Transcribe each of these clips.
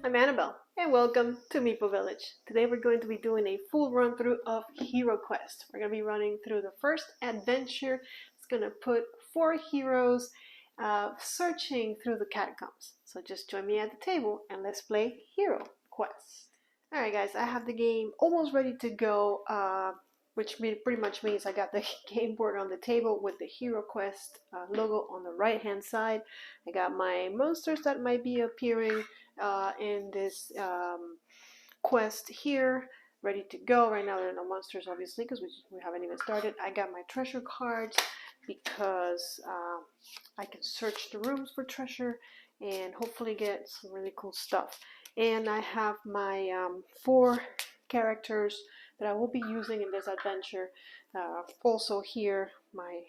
I'm Annabelle, and welcome to Meeple Village. Today we're going to be doing a full run-through of HeroQuest. We're going to be running through the first adventure. It's going to put 4 heroes searching through the catacombs. So just join me at the table and let's play HeroQuest. Alright guys, I have the game almost ready to go, which pretty much means I got the game board on the table with the HeroQuest logo on the right hand side. I got my monsters that might be appearing in this quest here, ready to go. Right now there are no monsters obviously because we haven't even started. I got my treasure cards because I can search the rooms for treasure and hopefully get some really cool stuff. And I have my 4 characters that I will be using in this adventure. Also here, my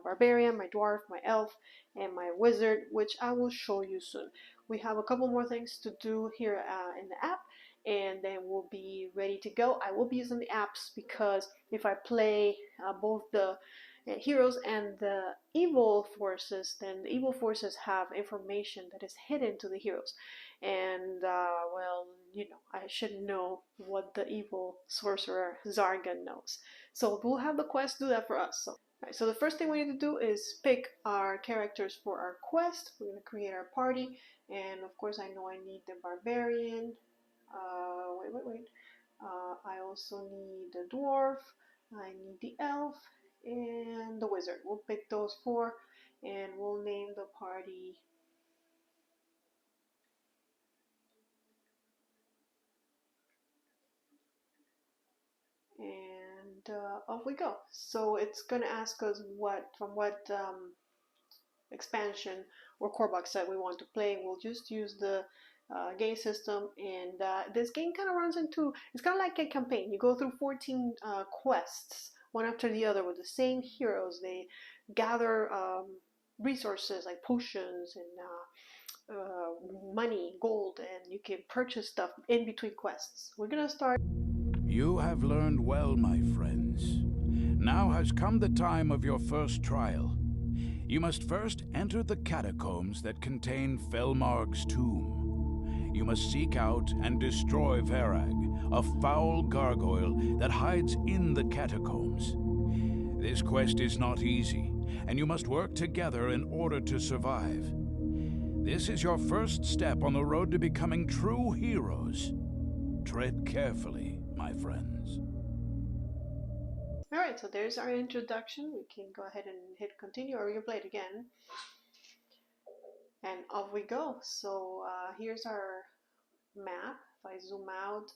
Barbarian, my Dwarf, my Elf, and my Wizard, which I will show you soon. We have a couple more things to do here in the app, and then we'll be ready to go. I will be using the apps because if I play both the heroes and the evil forces, then the evil forces have information that is hidden to the heroes. And well, you know, I should know what the evil sorcerer Zargan knows. So we'll have the quest do that for us. So the first thing we need to do is pick our characters for our quest. We're going to create our party, and of course I know I need the Barbarian. I also need the Dwarf, I need the Elf, and the Wizard. We'll pick those 4, and we'll name the party and off we go. So it's going to ask us from what expansion or core box set we want to play. We'll just use the game system, and this game kind of runs into, it's kind of like a campaign. You go through 14 quests one after the other with the same heroes. They gather resources like potions and money, gold, and you can purchase stuff in between quests. We're gonna start. You have learned well, my friends. Now has come the time of your first trial. You must first enter the catacombs that contain Felmarg's tomb. You must seek out and destroy Verag, a foul gargoyle that hides in the catacombs. This quest is not easy, and you must work together in order to survive. This is your first step on the road to becoming true heroes. Tread carefully, my friends. Alright, so there's our introduction. We can go ahead and hit continue, or you can play it again. And off we go. So here's our map. If I zoom out,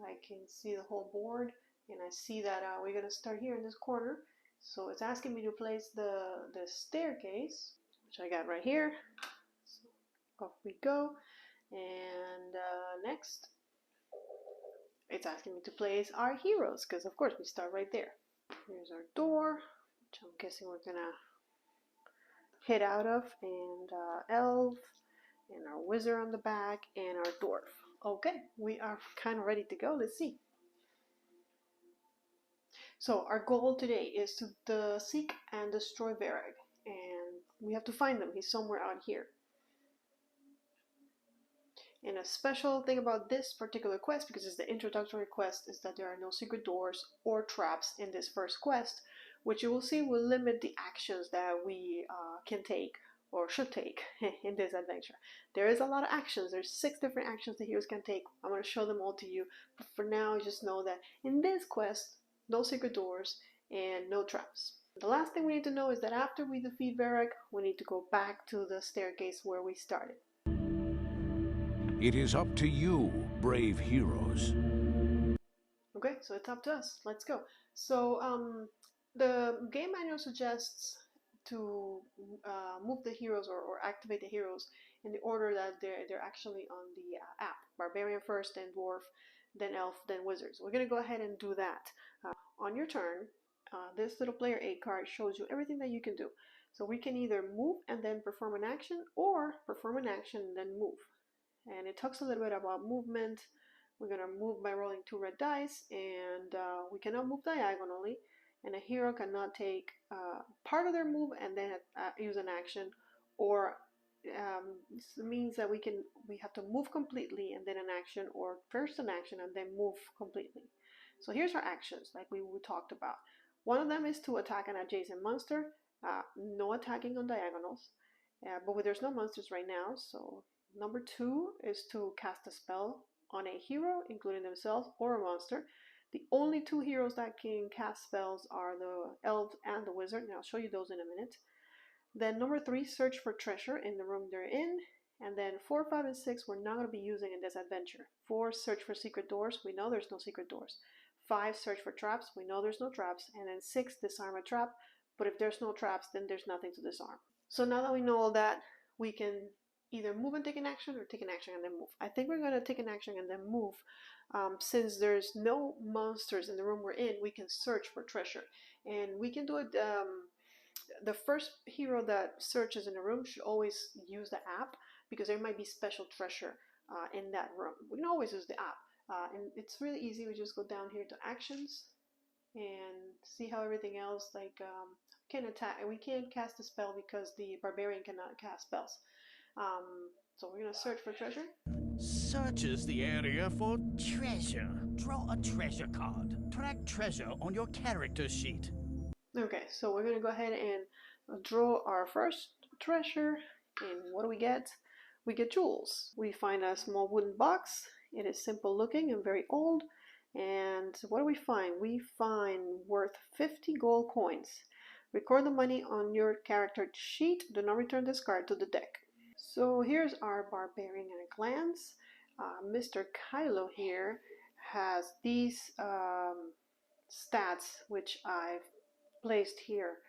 I can see the whole board, and I see that we're going to start here in this corner. So it's asking me to place the staircase, which I got right here. So off we go. And next, it's asking me to place our heroes, because of course we start right there. Here's our door, which I'm guessing we're gonna head out of, and Elf, and our Wizard on the back, and our Dwarf. Okay, we are kind of ready to go. Let's see. So our goal today is to seek and destroy Verag, and we have to find him. He's somewhere out here. And a special thing about this particular quest, because it's the introductory quest, is that there are no secret doors or traps in this first quest, which you will see will limit the actions that we can take or should take in this adventure. There is a lot of actions. There's 6 different actions the heroes can take. I'm going to show them all to you, but for now just know that in this quest, no secret doors and no traps. The last thing we need to know is that after we defeat Verag, we need to go back to the staircase where we started. It is up to you, brave heroes. Okay, so it's up to us. Let's go. So the game manual suggests to move the heroes or activate the heroes in the order that they're actually on the app. Barbarian first, then Dwarf, then Elf, then Wizard. So we're going to go ahead and do that. On your turn, this little player aid card shows you everything that you can do. So we can either move and then perform an action, or perform an action and then move. And it talks a little bit about movement. We're going to move by rolling 2 red dice, and we cannot move diagonally, and a hero cannot take part of their move and then use an action, or This means that we have to move completely and then an action, or first an action and then move completely. So here's our actions, like we talked about. One of them is to attack an adjacent monster. No attacking on diagonals, but there's no monsters right now. So number 2 is to cast a spell on a hero, including themselves or a monster. The only 2 heroes that can cast spells are the elf and the wizard, and I'll show you those in a minute. Then number 3, search for treasure in the room they're in. And then 4, 5, and 6 we're not going to be using in this adventure. 4, search for secret doors. We know there's no secret doors. 5, search for traps. We know there's no traps. And then 6, disarm a trap. But if there's no traps, then there's nothing to disarm. So now that we know all that, we can either move and take an action, or take an action and then move. I think we're going to take an action and then move. Since there's no monsters in the room we're in, we can search for treasure. And we can do it... the first hero that searches in a room should always use the app, because there might be special treasure in that room. We can always use the app. And it's really easy. We just go down here to actions and see how everything else, like can attack. And we can't cast a spell because the Barbarian cannot cast spells. So we're going to search for treasure. Searches the area for treasure. Draw a treasure card. Track treasure on your character sheet. Okay, so we're going to go ahead and draw our first treasure. And what do we get? We get jewels. We find a small wooden box. It is simple looking and very old. And what do we find? We find worth 50 gold coins. Record the money on your character sheet. Do not return this card to the deck. So here's our Barbarian at a glance. Mr. Kylo here has these stats, which I've placed here.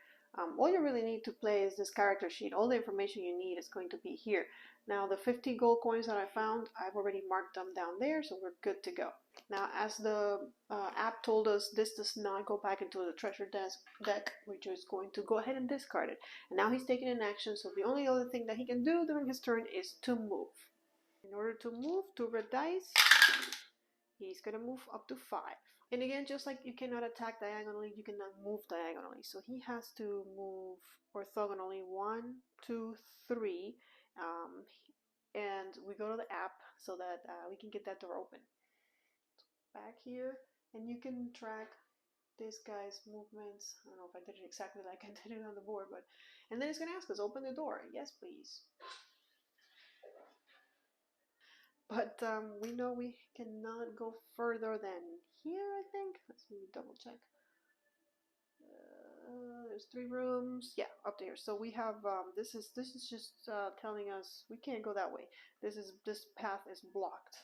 All you really need to play is this character sheet. All the information you need is going to be here. Now the 50 gold coins that I found, I've already marked them down there, so we're good to go. Now, as the app told us, this does not go back into the treasure deck. We're just going to go ahead and discard it. And now he's taking an action, so the only other thing that he can do during his turn is to move. In order to move, 2 red dice, he's going to move up to 5. And again, just like you cannot attack diagonally, you cannot move diagonally. So he has to move orthogonally 1, 2, 3. And we go to the app so that we can get that door open. Back here, and you can track this guy's movements. I don't know if I did it exactly like I did it on the board, but... And then it's going to ask us, open the door. Yes, please. But we know we cannot go further than here, I think. Let's double check. There's 3 rooms. Yeah, up there. So we have this is just telling us we can't go that way. This path is blocked,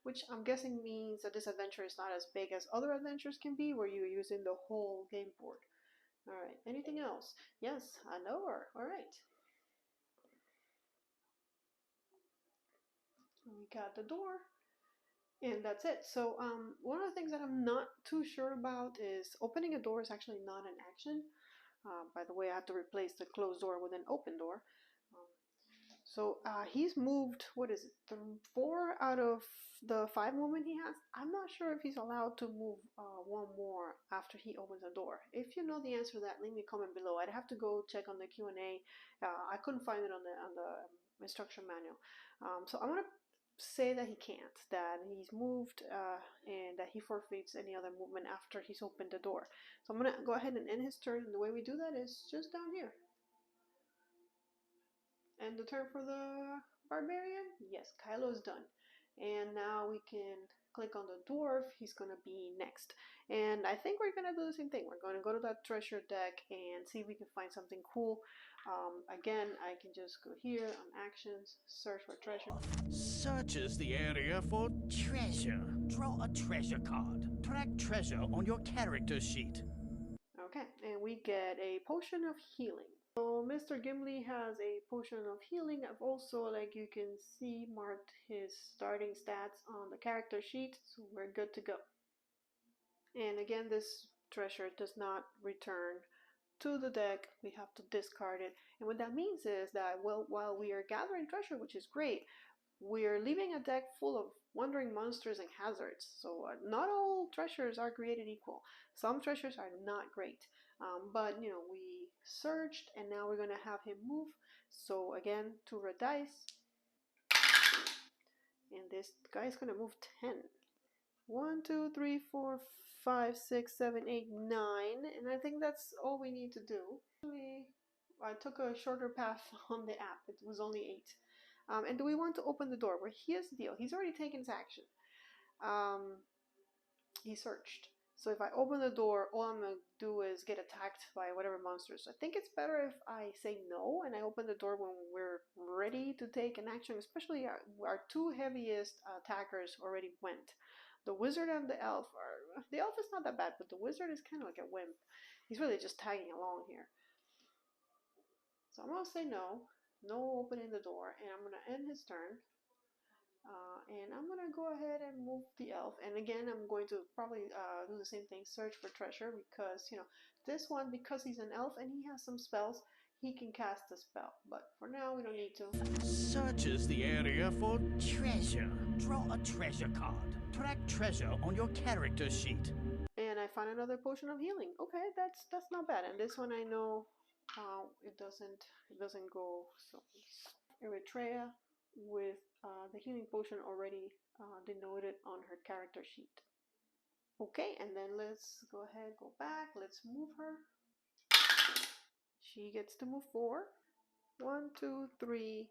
which I'm guessing means that this adventure is not as big as other adventures can be, where you're using the whole game board. All right. Anything else? Yes, I know her. All right. We got the door, and that's it. So one of the things that I'm not too sure about is opening a door is actually not an action. By the way, I have to replace the closed door with an open door. So he's moved, what is it, 4 out of the 5 movement he has. I'm not sure if he's allowed to move 1 more after he opens the door. If you know the answer to that, leave me a comment below. I'd have to go check on the Q&A. I couldn't find it on the instruction manual. So I'm going to say that he can't, that he's moved and that he forfeits any other movement after he's opened the door. So I'm going to go ahead and end his turn, and the way we do that is just down here. And the turn for the Barbarian? Yes, Kylo is done. And now we can click on the Dwarf. He's going to be next. And I think we're going to do the same thing. We're going to go to that treasure deck and see if we can find something cool. Again, I can just go here on actions, search for treasure. Searches the area for treasure. Draw a treasure card. Track treasure on your character sheet. Okay, and we get a potion of healing. So Mr. Gimli has a potion of healing. I've also, like you can see, marked his starting stats on the character sheet, so we're good to go. And again, this treasure does not return to the deck. We have to discard it. And what that means is that, well, while we are gathering treasure, which is great, we're leaving a deck full of wandering monsters and hazards. So not all treasures are created equal. Some treasures are not great. But, you know, we searched, and now we're going to have him move. So again, 2 red dice. And this guy's gonna move 10. 1, 2, 3, 4, 5, 6, 7, 8, 9. And I think that's all we need to do. I took a shorter path on the app. It was only 8. And do we want to open the door? Well, here's the deal. He's already taken his action. He searched. So if I open the door, all I'm going to do is get attacked by whatever monsters. I think it's better if I say no and I open the door when we're ready to take an action, especially our 2 heaviest attackers already went. The wizard and the elf are... The elf is not that bad, but the wizard is kind of like a wimp. He's really just tagging along here. So I'm going to say no. No opening the door, and I'm going to end his turn. And I'm gonna go ahead and move the elf, and again I'm going to probably do the same thing, search for treasure, because you know this one, because he's an elf and he has some spells, he can cast a spell, but for now we don't need to. Searches the area for treasure. Draw a treasure card. Track treasure on your character sheet. And I found another potion of healing. Okay, that's not bad. And this one I know it doesn't go. So Eritrea with the healing potion already denoted on her character sheet. Okay, and then let's go ahead, go back, let's move her. She gets to move 4. 1, 2, 3,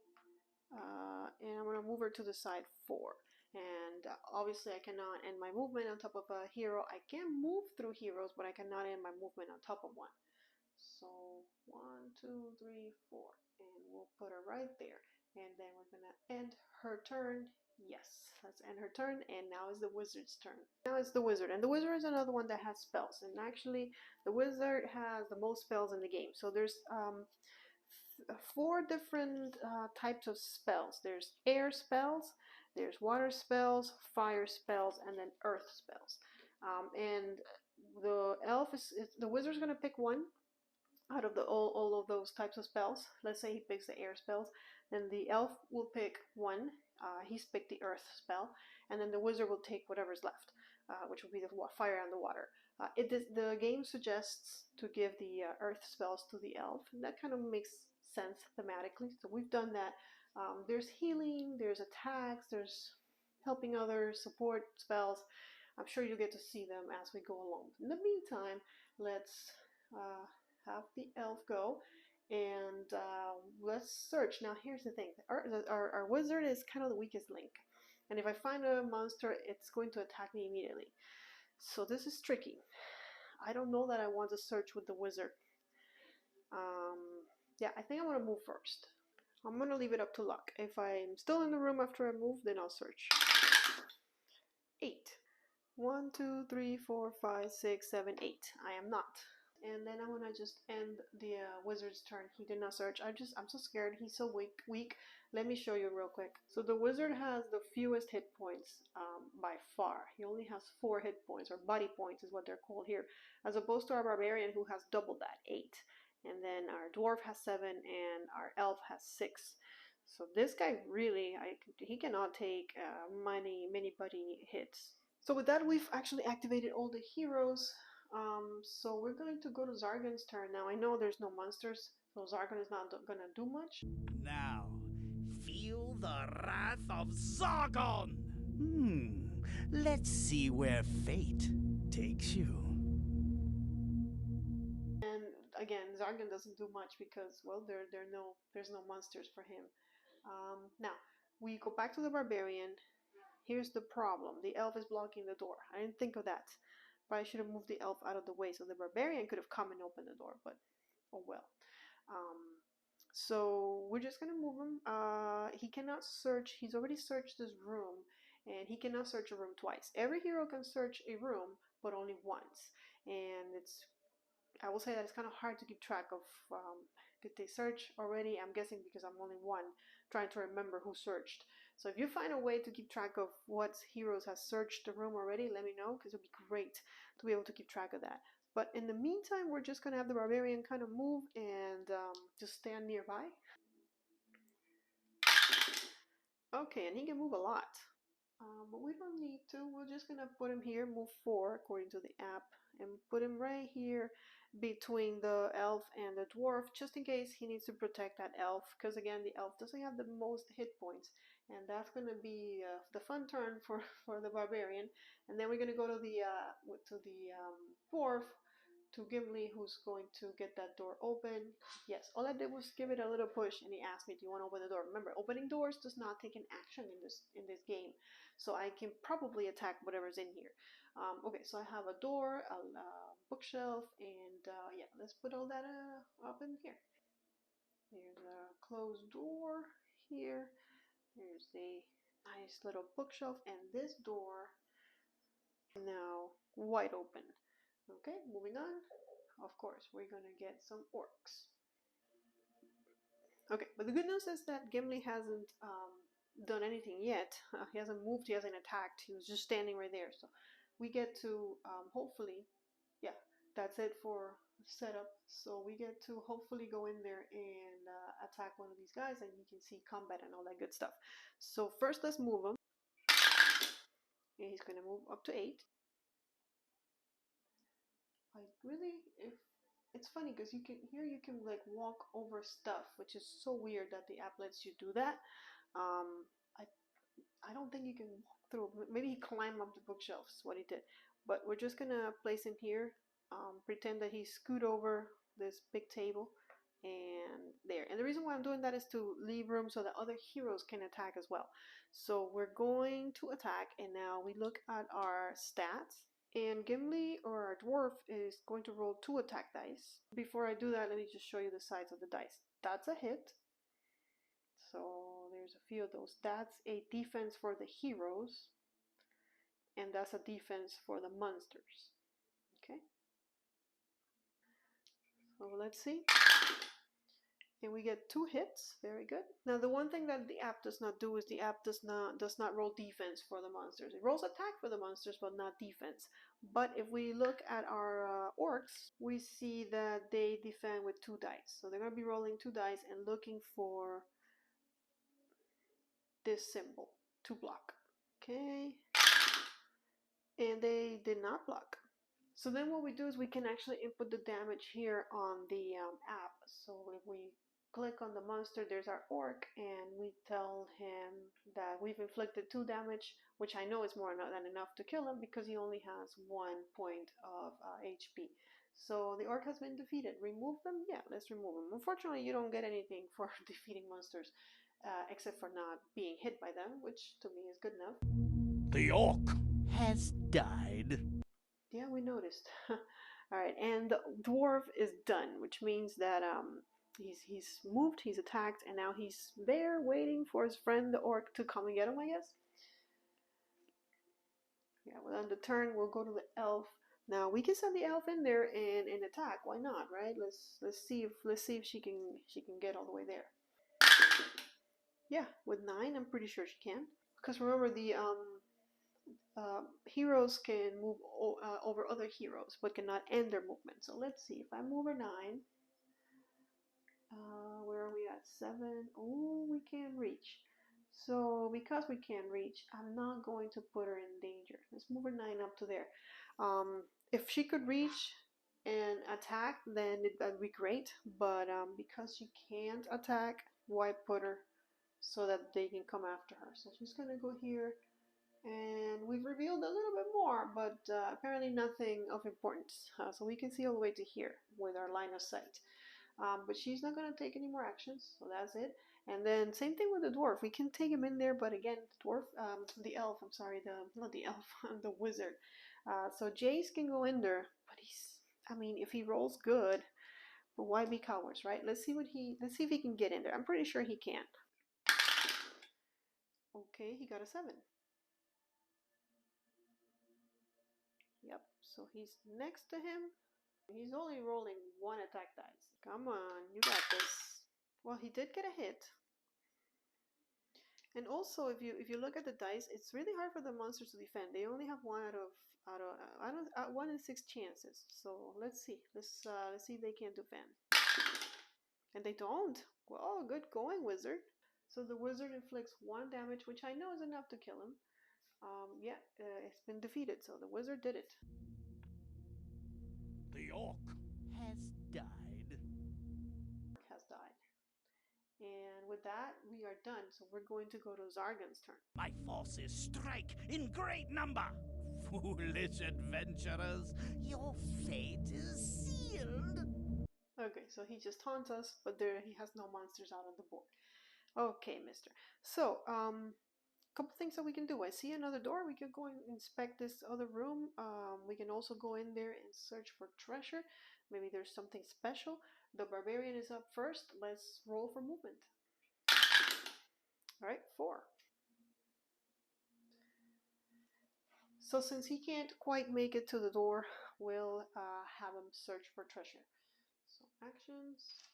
and I'm gonna move her to the side 4. And obviously I cannot end my movement on top of a hero. I can move through heroes, but I cannot end my movement on top of one. So 1, 2, 3, 4, and we'll put her right there. And then we're gonna end her turn. Yes, let's end her turn, and now is the wizard's turn. Now it's the wizard, and the wizard is another one that has spells, and actually the wizard has the most spells in the game. So there's 4 different types of spells. There's air spells, there's water spells, fire spells, and then earth spells. And the elf the wizard's gonna pick one out of all of those types of spells. Let's say he picks the air spells, then the elf will pick one. He's picked the earth spell, and then the wizard will take whatever's left, which will be the fire and the water. The game suggests to give the earth spells to the elf, and that kind of makes sense thematically. So we've done that. There's healing, there's attacks, there's helping others, support spells. I'm sure you'll get to see them as we go along. In the meantime, let's have the elf go, and let's search. Now here's the thing, our wizard is kind of the weakest link, and if I find a monster, it's going to attack me immediately. So this is tricky. I don't know that I want to search with the wizard. Yeah, I think I want to move first. I'm going to leave it up to luck. If I'm still in the room after I move, then I'll search. 8. 1, 2, 3, 4, 5, 6, 7, 8. I am not. And then I'm gonna just end the wizard's turn. He did not search. I'm so scared. He's so weak. Let me show you real quick. So the wizard has the fewest hit points by far. He only has 4 hit points, or body points is what they're called here, as opposed to our barbarian who has double that, 8. And then our dwarf has 7, and our elf has 6. So this guy really, he cannot take many buddy hits. So with that, we've actually activated all the heroes. So we're going to go to Zargan's turn. Now I know there's no monsters, so Zargan is not gonna do much. Now, feel the wrath of Sargon! Let's see where fate takes you. And again, Zargan doesn't do much because, well, there's no monsters for him. Now, we go back to the Barbarian. Here's the problem. The elf is blocking the door. I didn't think of that. But I should have moved the elf out of the way so the Barbarian could have come and opened the door, but oh well. So we're just going to move him. He cannot search. He's already searched this room, and he cannot search a room twice. Every hero can search a room, but only once. And I will say that it's kind of hard to keep track of. Did they search already? I'm guessing because I'm only one, trying to remember who searched. So if you find a way to keep track of what heroes has searched the room already, let me know, because it would be great to be able to keep track of that. But in the meantime, we're just going to have the Barbarian kind of move and just stand nearby. Okay, and he can move a lot. But we don't need to. We're just going to put him here, move 4 according to the app, and put him right here. between the elf and the dwarf, just in case he needs to protect that elf, because again, the elf doesn't have the most hit points, and that's going to be the fun turn for the barbarian. And then we're going to go to the dwarf, to Gimli, who's going to get that door open. Yes, all I did was give it a little push, and he asked me, "Do you want to open the door?" Remember, opening doors does not take an action in this game, so I can probably attack whatever's in here. Okay, so I have a door, a bookshelf, and yeah, let's put all that up in here. There's a closed door here. There's a nice little bookshelf, and this door now wide open. Okay, moving on. Of course, we're gonna get some orcs. Okay, but the good news is that Gimli hasn't done anything yet. He hasn't moved, he hasn't attacked, he was just standing right there. So we get to, hopefully, yeah, that's it for setup. So we get to hopefully go in there and attack one of these guys, and you can see combat and all that good stuff. So first, let's move him. And he's gonna move up to 8. If it's funny because you can like walk over stuff, which is so weird that the app lets you do that. I don't think you can walk through. Maybe he climbed up the bookshelves, is what he did. But we're just gonna place him here. Pretend that he scoot over this big table, and there. And the reason why I'm doing that is to leave room so that other heroes can attack as well. So we're going to attack, and now we look at our stats. And Gimli, or our dwarf, is going to roll 2 attack dice. Before I do that, let me just show you the size of the dice. That's a hit. So there's a few of those. That's a defense for the heroes. And that's a defense for the monsters. Okay. So let's see. And we get 2 hits. Very good. Now the one thing that the app does not do is the app does not roll defense for the monsters. It rolls attack for the monsters, but not defense. But if we look at our orcs, we see that they defend with 2 dice. So they're going to be rolling 2 dice and looking for this symbol to block. Okay. And they did not block. So then what we do is we can actually input the damage here on the app. So if we click on the monster, there's our orc, and we tell him that we've inflicted 2 damage, which I know is more than enough to kill him because he only has 1 point of HP. So the orc has been defeated. Remove them? Yeah, let's remove them. Unfortunately, you don't get anything for defeating monsters, except for not being hit by them, which to me is good enough. The orc has died. Yeah, we noticed. Alright, and the dwarf is done, which means that he's moved, he's attacked, and now he's there waiting for his friend the orc to come and get him, I guess. Yeah, well, on the turn we'll go to the elf. Now we can send the elf in there and attack. Why not, right? Let's see if she can get all the way there. Yeah, with 9, I'm pretty sure she can. Because remember, the heroes can move over other heroes, but cannot end their movement. So let's see. If I move her 9, where are we at? 7. Oh, we can't reach. So because we can't reach, I'm not going to put her in danger. Let's move her 9 up to there. If she could reach and attack, then that'd be great. But because she can't attack, why put her so that they can come after her? So she's gonna go here. And we've revealed a little bit more, but apparently nothing of importance. So we can see all the way to here with our line of sight. But she's not going to take any more actions, so that's it. And then same thing with the dwarf. We can take him in there, but again, the elf, I'm sorry, not the elf, the wizard. So Jace can go in there, but if he rolls good, but why be cowards, right? Let's see if he can get in there. I'm pretty sure he can. Okay, he got a 7. Yep, so he's next to him. He's only rolling 1 attack dice. Come on, you got this. Well, he did get a hit. And also, if you look at the dice, it's really hard for the monsters to defend. They only have 1 1 in 6 chances. So let's see. Let's see if they can defend. And they don't. Well, good going, wizard. So the wizard inflicts 1 damage, which I know is enough to kill him. It's been defeated, so the wizard did it. The orc has died. Has died. And with that, we are done. So we're going to go to Zargan's turn. My forces strike in great number. Foolish adventurers, your fate is sealed. Okay, so he just taunts us, but there he has no monsters out on the board. Okay, mister. So, couple things that we can do. I see another door. We could go and inspect this other room. We can also go in there and search for treasure. Maybe there's something special. The Barbarian is up first. Let's roll for movement. All right, 4. So since he can't quite make it to the door, we'll have him search for treasure. So actions.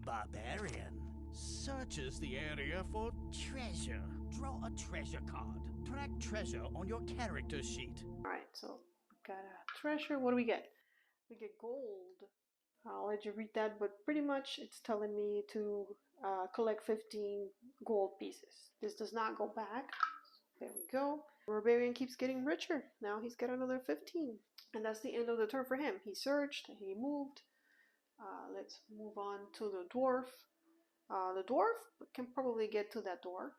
Barbarian searches the area for treasure. Draw a treasure card. Track treasure on your character sheet. Alright, so we've got a treasure. What do we get? We get gold. I'll let you read that, but pretty much it's telling me to collect 15 gold pieces. This does not go back. There we go. Barbarian keeps getting richer. Now he's got another 15. And that's the end of the turn for him. He searched, he moved. Let's move on to the dwarf. The dwarf can probably get to that door.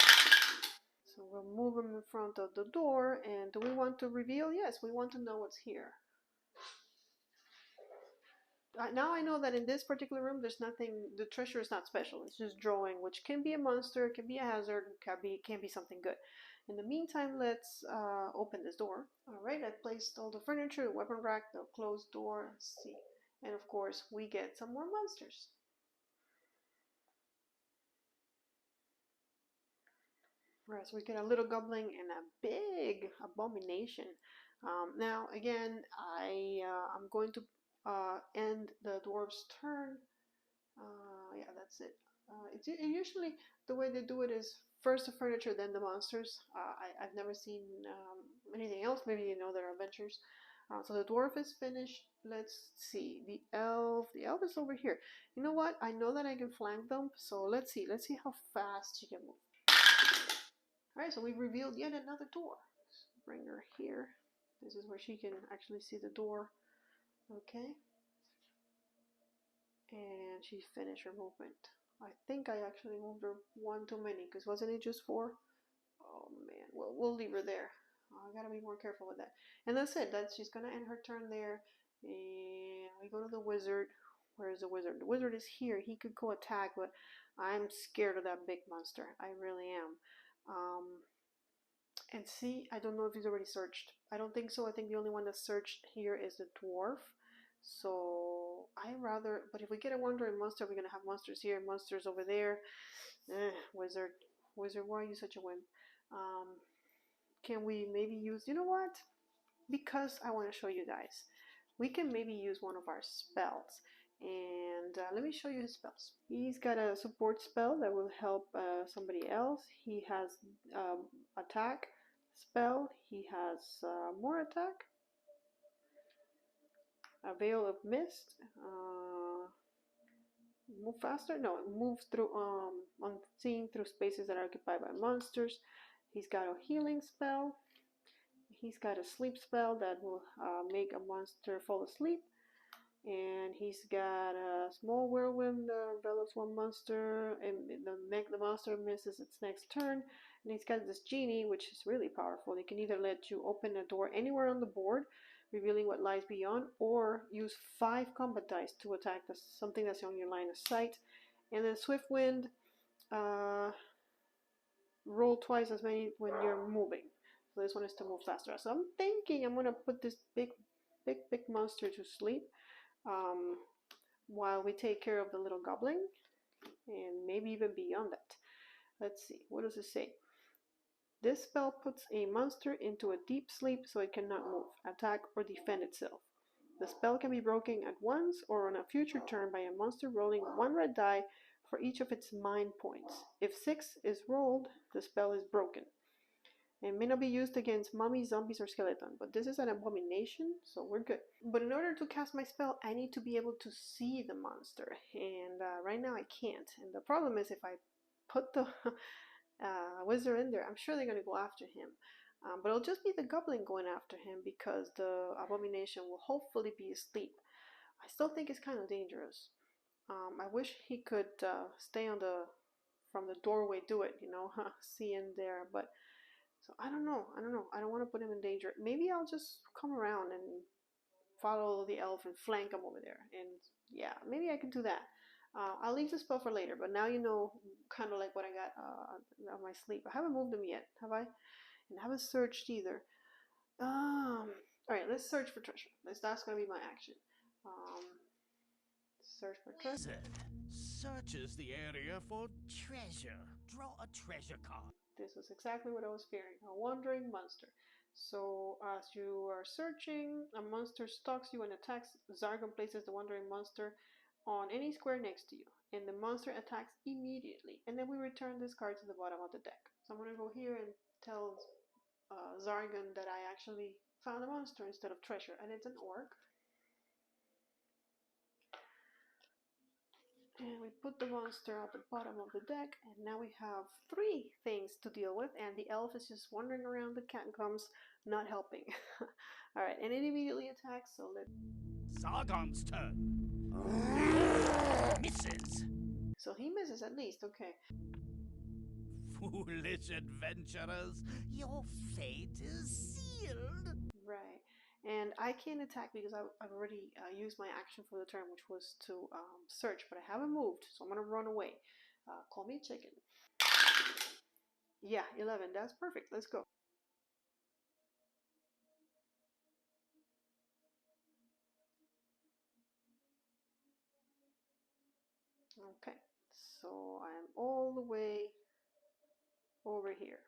So we'll move him in front of the door. And do we want to reveal? Yes, we want to know what's here. Now I know that in this particular room, there's nothing, the treasure is not special. It's just drawing, which can be a monster, can be a hazard, can be something good. In the meantime, let's open this door. All right, I placed all the furniture, the weapon rack, the closed door. Let's see. And of course, we get some more monsters. Right, so we get a little goblin and a big abomination. Now, again, I'm going to end the dwarf's turn. Yeah, that's it. It's usually the way they do it is first the furniture, then the monsters. I've never seen anything else. Maybe you know their adventures. So the dwarf is finished. Let's see. The elf is over here. You know what? I know that I can flank them. So let's see. Let's see how fast she can move. All right. So we've revealed yet another door. Let's bring her here. This is where she can actually see the door. Okay. And she finished her movement. I think I actually moved her one too many, because wasn't it just 4? Oh man, well, we'll leave her there. I gotta be more careful with that. And that's it. She's gonna end her turn there. And we go to the wizard. Where is the wizard? The wizard is here. He could go attack, but I'm scared of that big monster. I really am. And see, I don't know if he's already searched. I don't think so. I think the only one that's searched here is the dwarf. So but if we get a wandering monster, we're gonna have monsters here, monsters over there. Wizard, why are you such a wimp? Can we maybe use, you know what? Because I want to show you guys, we can maybe use one of our spells. And let me show you his spells. He's got a support spell that will help somebody else. He has attack spell. He has more attack. A veil of mist. Move faster? No, it moves through unseen through spaces that are occupied by monsters. He's got a healing spell. He's got a sleep spell that will make a monster fall asleep. And he's got a small whirlwind that envelops one monster and the monster misses its next turn. And he's got this genie, which is really powerful. It can either let you open a door anywhere on the board, revealing what lies beyond, or use 5 combat dice to attack something that's on your line of sight. And then Swift Wind, roll twice as many when you're moving. So this one is to move faster. So I'm thinking I'm going to put this big monster to sleep while we take care of the little goblin, and maybe even beyond that. Let's see, what does it say? This spell puts a monster into a deep sleep so it cannot move, attack, or defend itself. The spell can be broken at once or on a future turn by a monster rolling 1 red die for each of its mind points. If 6 is rolled, the spell is broken. It may not be used against mummies, zombies, or skeleton, but this is an abomination, so we're good. But in order to cast my spell, I need to be able to see the monster, and right now I can't. And the problem is if I put the wizard in there, I'm sure they're going to go after him. But it'll just be the goblin going after him because the abomination will hopefully be asleep. I still think it's kind of dangerous. I wish he could stay on from the doorway, do it, you know, see in there. But so I don't know. I don't want to put him in danger. Maybe I'll just come around and follow the elf and flank him over there. And yeah, maybe I can do that. I'll leave the spell for later, but now you know kind of like what I got on my sleeve. I haven't moved them yet, have I? And I haven't searched either. All right, let's search for treasure. That's going to be my action. Search for treasure. Wizard searches the area for treasure. Draw a treasure card. This was exactly what I was fearing. A wandering monster. So as you are searching, a monster stalks you and attacks. Zargan places the wandering monster on any square next to you, and the monster attacks immediately. And then we return this card to the bottom of the deck. So I'm going to go here and tell Zargan that I actually found a monster instead of treasure, and it's an orc. And we put the monster at the bottom of the deck, and now we have 3 things to deal with, and the elf is just wandering around the catacombs, not helping. Alright, and it immediately attacks, so let's... Sargon's turn. Misses. So he misses at least, okay. Foolish adventurers, your fate is sealed. Right, and I can't attack because I've already used my action for the turn, which was to search, but I haven't moved, so I'm going to run away. Call me a chicken. Yeah, 11, that's perfect, let's go. Okay, so I'm all the way over here.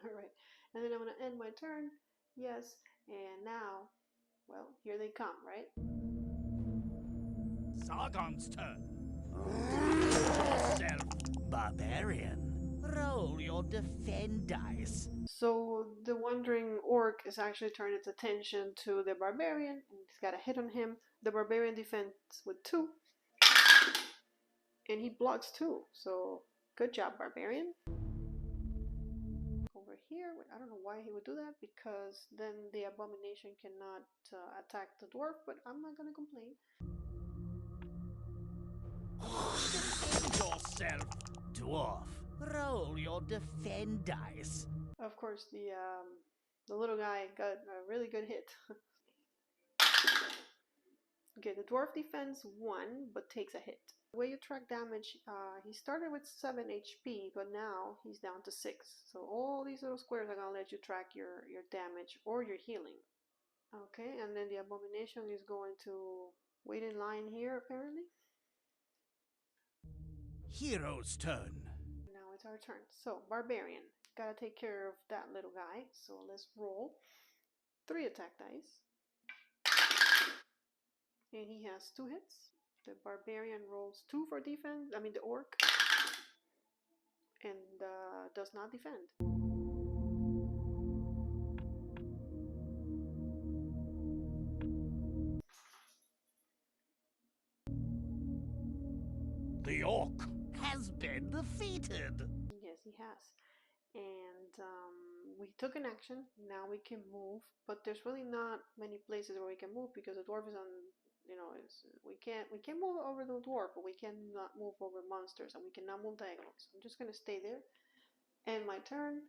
Alright, and then I'm going to end my turn. Yes, and now, well, here they come, right? Sargon's turn. Yourself, Barbarian. Roll your defend dice. So the wandering orc is actually turned its attention to the Barbarian, and he's got a hit on him. The Barbarian defends with 2, and he blocks 2, so good job, Barbarian. Over here, I don't know why he would do that, because then the abomination cannot attack the dwarf, but I'm not going to complain. Defend yourself, Dwarf. Roll your defend dice. Of course, the little guy got a really good hit. Okay, the dwarf defends 1, but takes a hit. The way you track damage, he started with 7 HP, but now he's down to 6. So all these little squares are going to let you track your damage or your healing. Okay, and then the abomination is going to wait in line here, apparently. Hero's turn. Now it's our turn. So, Barbarian. Gotta take care of that little guy. So let's roll 3 attack dice. And he has 2 hits. The Barbarian rolls 2 for defense. I mean the orc. And does not defend. The orc has been defeated. Yes, he has. And we took an action. Now we can move. But there's really not many places where we can move because the dwarf is on... You know, we can't move over the dwarf, but we cannot move over monsters, and we cannot move diagonally. So I'm just going to stay there, end my turn,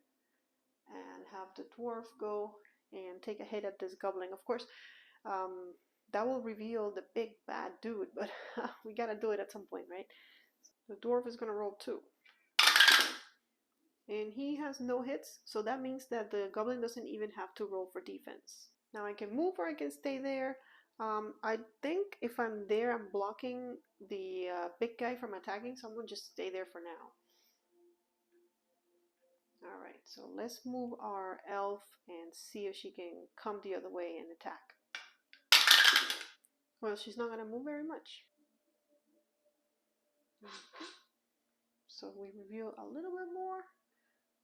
and have the dwarf go and take a hit at this goblin. Of course, that will reveal the big bad dude, but we got to do it at some point, right? The dwarf is going to roll 2. And he has no hits, so that means that the goblin doesn't even have to roll for defense. Now I can move or I can stay there. I think if I'm there, I'm blocking the big guy from attacking, so I'm going to just stay there for now. Alright, so let's move our elf and see if she can come the other way and attack. Well, she's not going to move very much. So we reveal a little bit more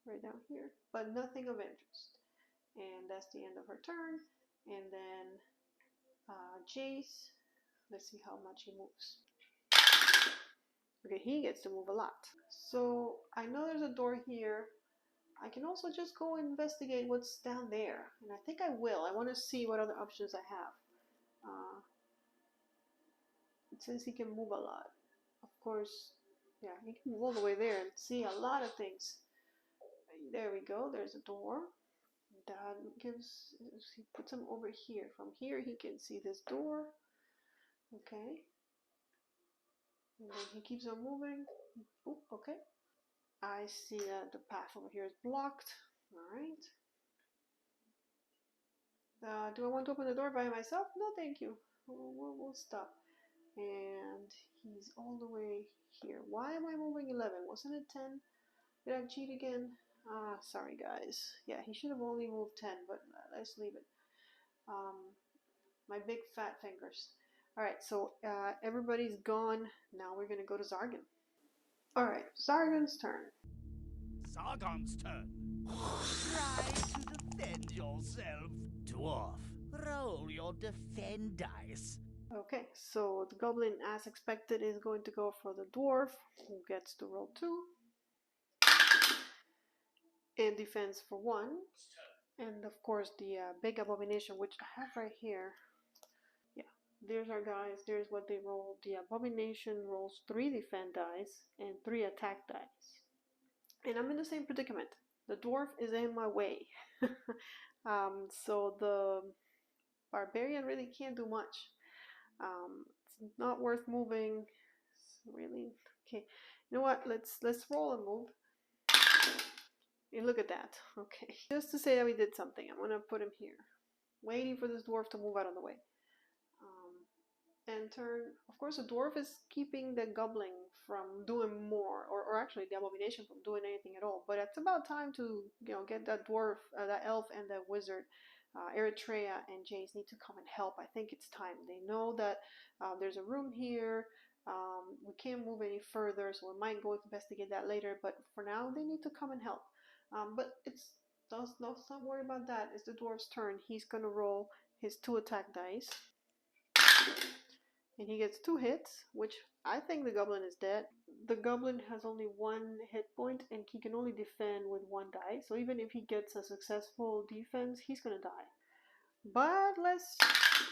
right down here, but nothing of interest. And that's the end of her turn. And then Jace, let's see how much he moves. Okay, he gets to move a lot. So I know there's a door here. I can also just go investigate what's down there. And I think I will. I want to see what other options I have. it says he can move a lot. Of course, yeah, he can move all the way there and see a lot of things. There we go, there's a door. That gives, he puts him over here. From here he can see this door. Okay. And then he keeps on moving. Oh, okay. I see that the path over here is blocked. Alright. Do I want to open the door by myself? No, thank you. We'll stop. And he's all the way here. Why am I moving 11? Wasn't it 10? Did I cheat again? Ah, sorry guys. Yeah, he should have only moved 10, but let's leave it. My big fat fingers. Alright, so everybody's gone. Now we're gonna go to Zargan. Alright, Zargan's turn. Sargon's turn. Try to defend yourself. Dwarf, roll your defend dice. Okay, so the goblin, as expected, is going to go for the dwarf, who gets to roll 2. And defense for 1. And of course the big abomination, which I have right here. Yeah, there's our guys, there's what they roll. The abomination rolls 3 defend dice and 3 attack dice. And I'm in the same predicament. The dwarf is in my way. So the barbarian really can't do much. It's not worth moving. It's really okay. You know what? Let's roll and move. And look at that. Okay. Just to say that we did something, I'm gonna put him here, waiting for this dwarf to move out of the way. And turn. Of course, the dwarf is keeping the goblin from doing more, or actually the abomination from doing anything at all. But it's about time to, you know, get that dwarf, that elf, and that wizard. Eritrea and Jace need to come and help. I think it's time. They know that there's a room here. We can't move any further, so we might go investigate that later. But for now, they need to come and help. But don't worry about that. It's the dwarf's turn. He's gonna roll his 2 attack dice. And he gets 2 hits, which I think the goblin is dead. The goblin has only 1 hit point, and he can only defend with 1 die. So even if he gets a successful defense, he's gonna die. But let's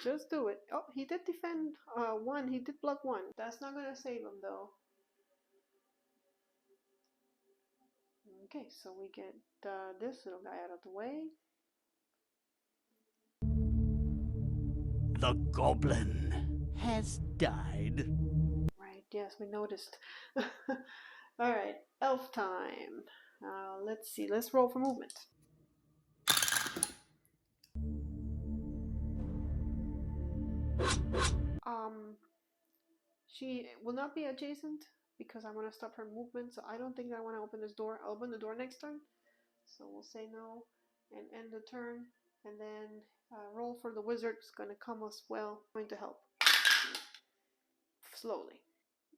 just do it. Oh, he did defend 1. He did block 1. That's not gonna save him though. Okay, so we get this little guy out of the way. The goblin has died. Right, yes, we noticed. Alright, elf time. Let's see, let's roll for movement. She will not be adjacent because I'm going to stop her movement, so I don't think I want to open this door. I'll open the door next turn. So we'll say no and end the turn, and then roll for the wizard. It's going to come as well. I'm going to help. Slowly.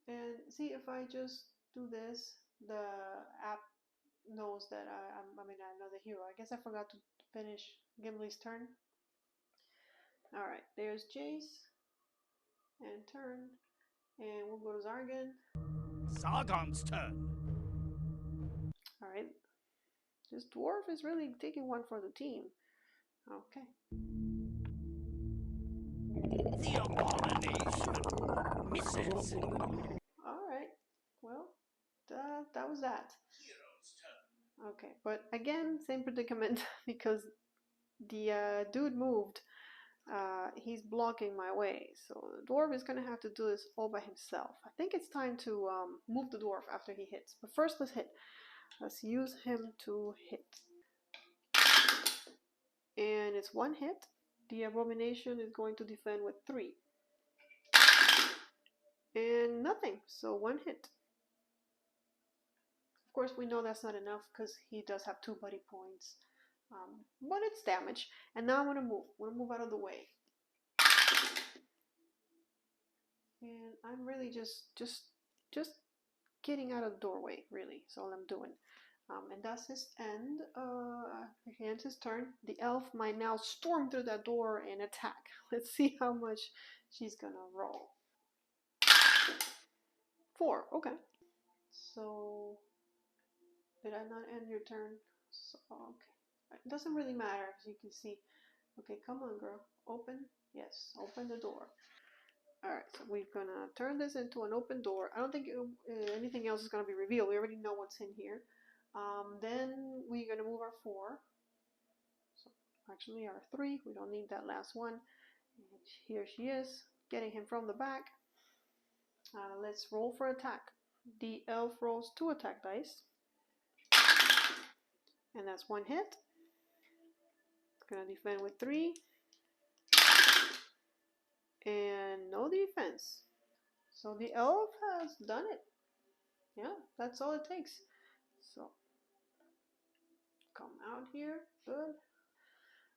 And see, if I just do this, the app knows that I know the hero. I guess I forgot to finish Gimli's turn. Alright, there's Jace. And turn. And we'll go to Zargan. Sargon's turn. Alright. This dwarf is really taking one for the team. Okay. The abomination misses. Alright. Well, that was that. Hero's turn. Okay, but again, same predicament because the dude moved. He's blocking my way, so the dwarf is gonna have to do this all by himself. I think it's time to move the dwarf after he hits. But first, let's hit. Let's use him to hit. And it's 1 hit. The abomination is going to defend with 3. And nothing, so 1 hit. Of course, we know that's not enough because he does have 2 buddy points. But it's damage. And now I'm gonna move. I'm gonna move out of the way. And I'm really just getting out of the doorway, really. That's all I'm doing. And that's his end. He ends his turn. The elf might now storm through that door and attack. Let's see how much she's gonna roll. 4, okay. So, did I not end your turn? So, okay. It doesn't really matter, as you can see. Okay, come on, girl. Open. Yes, open the door. Alright, so we're gonna turn this into an open door. I don't think anything else is gonna be revealed. We already know what's in here. Then we're gonna move our 4. So actually our 3. We don't need that last one. And here she is, getting him from the back. Let's roll for attack. The elf rolls 2 attack dice. And that's 1 hit. It's gonna defend with 3. And no defense. So the elf has done it. Yeah, that's all it takes. So come out here. Good.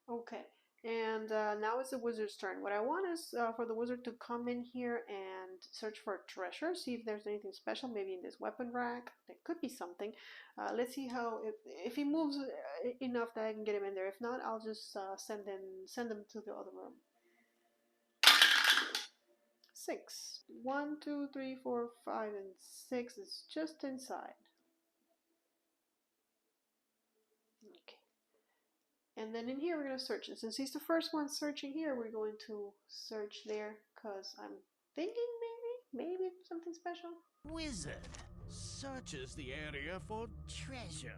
Okay. And now it's the wizard's turn. What I want is for the wizard to come in here and search for a treasure, see if there's anything special, maybe in this weapon rack. There could be something. Let's see how, if he moves enough that I can get him in there. If not, I'll just send him to the other room. 6. 1, 2, 3, 4, 5, and 6 is just inside. Okay. And then in here we're going to search. And since he's the first one searching here, we're going to search there because I'm thinking maybe something special. Wizard searches the area for treasure.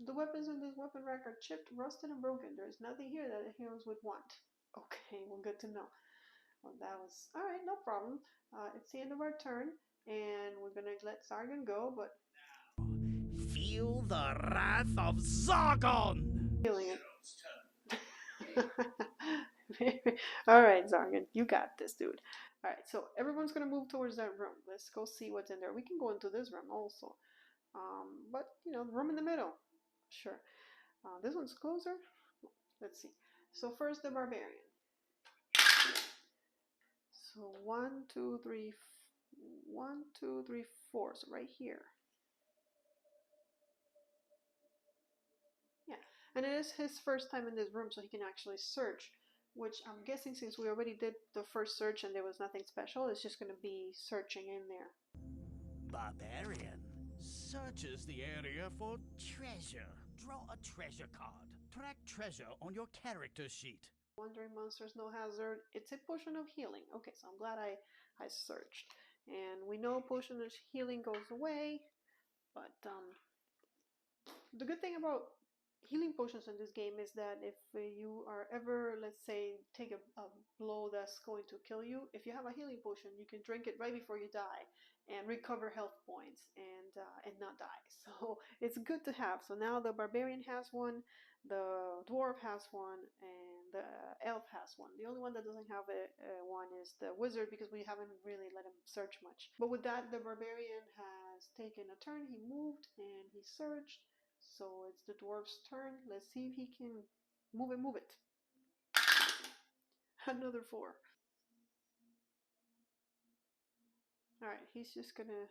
The weapons in this weapon rack are chipped, rusted, and broken. There is nothing here that the heroes would want. Okay, well, good to know. Well, that was alright, no problem. It's the end of our turn, and we're gonna let Sargon go, but Feel the wrath of Zargon! feeling it. Alright, Zargan, you got this, dude. Alright, so everyone's gonna move towards that room. Let's go see what's in there. We can go into this room also. But, you know, the room in the middle. Sure. This one's closer. Let's see. So first, the Barbarian. So 1, 2, 3, 1, 2, 3, 4. So right here. Yeah, and it is his first time in this room, so he can actually search. Which I'm guessing, since we already did the first search and there was nothing special, it's just going to be searching in there. Barbarian searches the area for treasure. Draw a treasure card. Track treasure on your character sheet. Wandering monsters, no hazard. It's a potion of healing. Okay, so I'm glad I searched. And we know potion of healing goes away, but the good thing about healing potions in this game is that if you are ever, let's say, take a blow that's going to kill you, if you have a healing potion, you can drink it right before you die and recover health points and not die. So it's good to have. So now the Barbarian has one, the Dwarf has one, and the Elf has one. The only one that doesn't have one is the Wizard, because we haven't really let him search much. But with that, the Barbarian has taken a turn. He moved and he searched. So it's the Dwarf's turn. Let's see if he can move it. Another 4. Alright, he's just gonna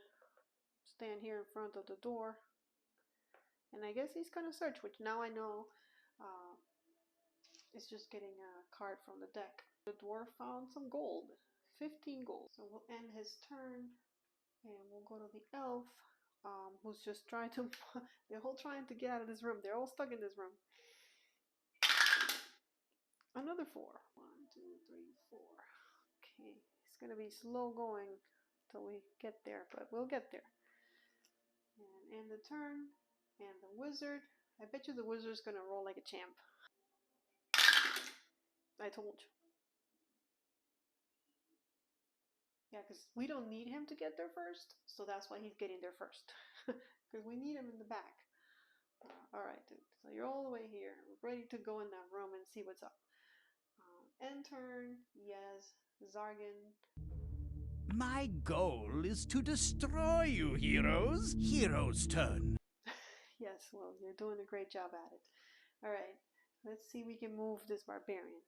stand here in front of the door. And I guess he's gonna search, which now I know it's just getting a card from the deck. The Dwarf found some gold. 15 gold. So we'll end his turn and we'll go to the Elf. Who's just trying to, they're all trying to get out of this room. They're all stuck in this room. Another 4. 1, 2, 3, 4. Okay, it's gonna be slow going till we get there, but we'll get there. And end the turn. And the Wizard. I bet you the Wizard's gonna roll like a champ. I told you. Yeah, because we don't need him to get there first, so that's why he's getting there first. Because we need him in the back. Alright, dude. So you're all the way here. We're ready to go in that room and see what's up. End turn. Yes. Zargan. My goal is to destroy you, heroes. Hero's turn. Yes, well, you're doing a great job at it. Alright. Let's see if we can move this Barbarian.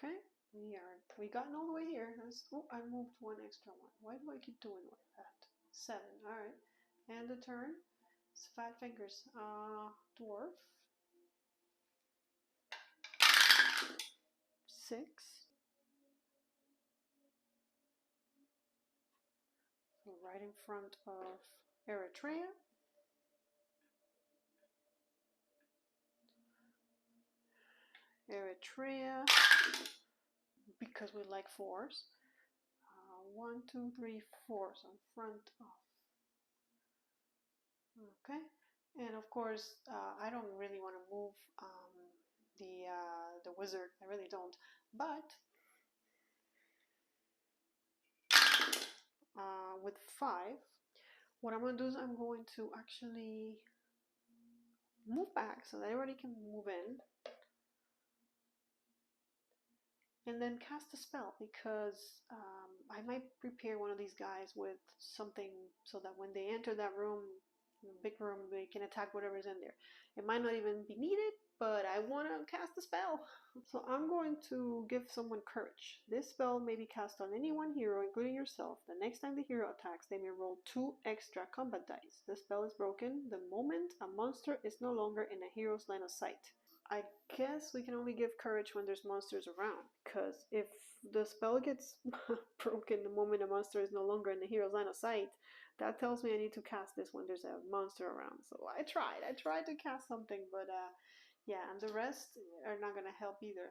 Okay, we gotten all the way here. Oh, I moved one extra one. Why do I keep doing that? 7. All right, and the turn. It's Fat Fingers. Dwarf. 6. So right in front of Eritrea. Eritrea, because we like 4s. 1, 2, 3, 4, so in front of. Okay, and of course, I don't really want to move the wizard. I really don't, but with 5, what I'm going to do is I'm going to actually move back so that everybody can move in, and then cast a spell, because I might prepare one of these guys with something so that when they enter that room, big room, they can attack whatever's in there. It might not even be needed, but I want to cast a spell. So I'm going to give someone courage. This spell may be cast on any one hero, including yourself. The next time the hero attacks, they may roll 2 extra combat dice. The spell is broken the moment a monster is no longer in a hero's line of sight. I guess we can only give courage when there's monsters around, because if the spell gets broken the moment a monster is no longer in the hero's line of sight, that tells me I need to cast this when there's a monster around. So I tried to cast something, but yeah, and the rest are not gonna help either.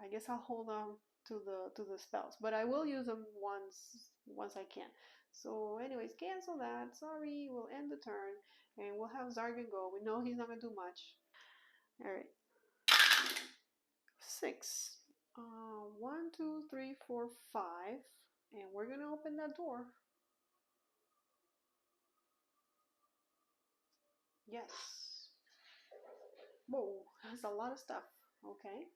I guess I'll hold on to the spells, but I will use them once I can. So anyways, cancel that. Sorry, we'll end the turn and we'll have Zargan go. We know he's not gonna do much. All right, 6. 1, 2, 3, 4, 5, and we're gonna open that door. Yes. Whoa, that's a lot of stuff. Okay.